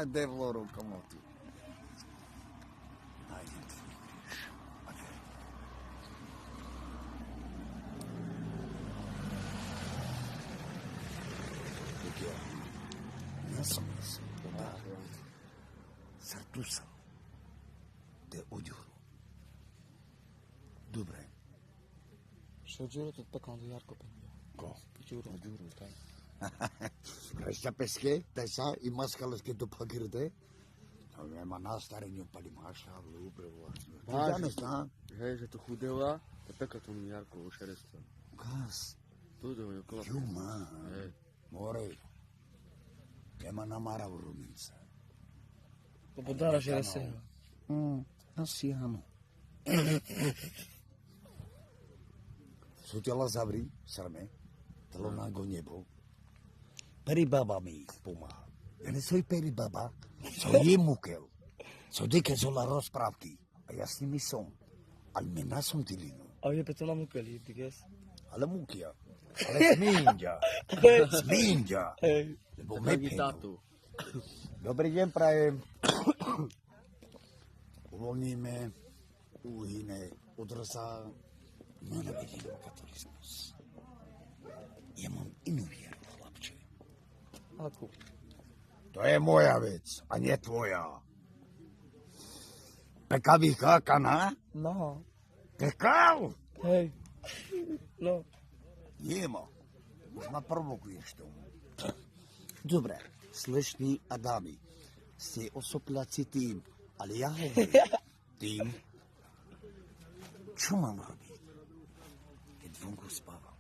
Devlo rukomotu. Nájdem tvoj kríž. Ja som Sartusa. De Oďuru. Dobre. Що джуро тут пеканду ярко пеньо. Ko? Джуро. Джуро, так. Resta peske, tesa, i maskalas que tu pakirte. Ma nastarenju pa li maša, luprevo. Ti danas, na? Hej, že to chudela, to peka tomu jarko u šerestva. Gas. Tu da je kola. Juma. Hej. More. Tema namara u ruminca. To podara šerestva. Asiano. Sutela zavri, srme. Telo nago nebo. Peribaba mi pomáha. Ja ne soy peribaba, soy mukel. Soy de que son las rozprávky. A ja s nimi som. Ale mena som dilinu. A je peto na mukeli, diges. Ale mukia. Ale sminja. Sminja. Hej. Lebo me peňu. Dobrý deň prajem. Uvoľníme, uhyne, odrsa. Nenávidím katolizmus. Ja mám inú vieru, chlapče. Ako? To je moja vec, a nie tvoja. Peka vychákaná? No. Pekal? Hej. No. Nie ma. Už ma provokuješ tomu. Dobre, sleční a dámy, ste osopláci tým, ale ja hovorím tým, čo mám robiť, keď vonku spávam.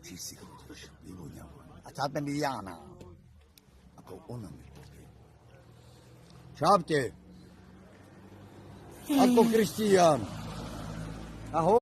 Či si chodíš vyvoňavať. A táto mi Jana, ako ona mi povie. Čaute. Ako Kristián. Ahoj.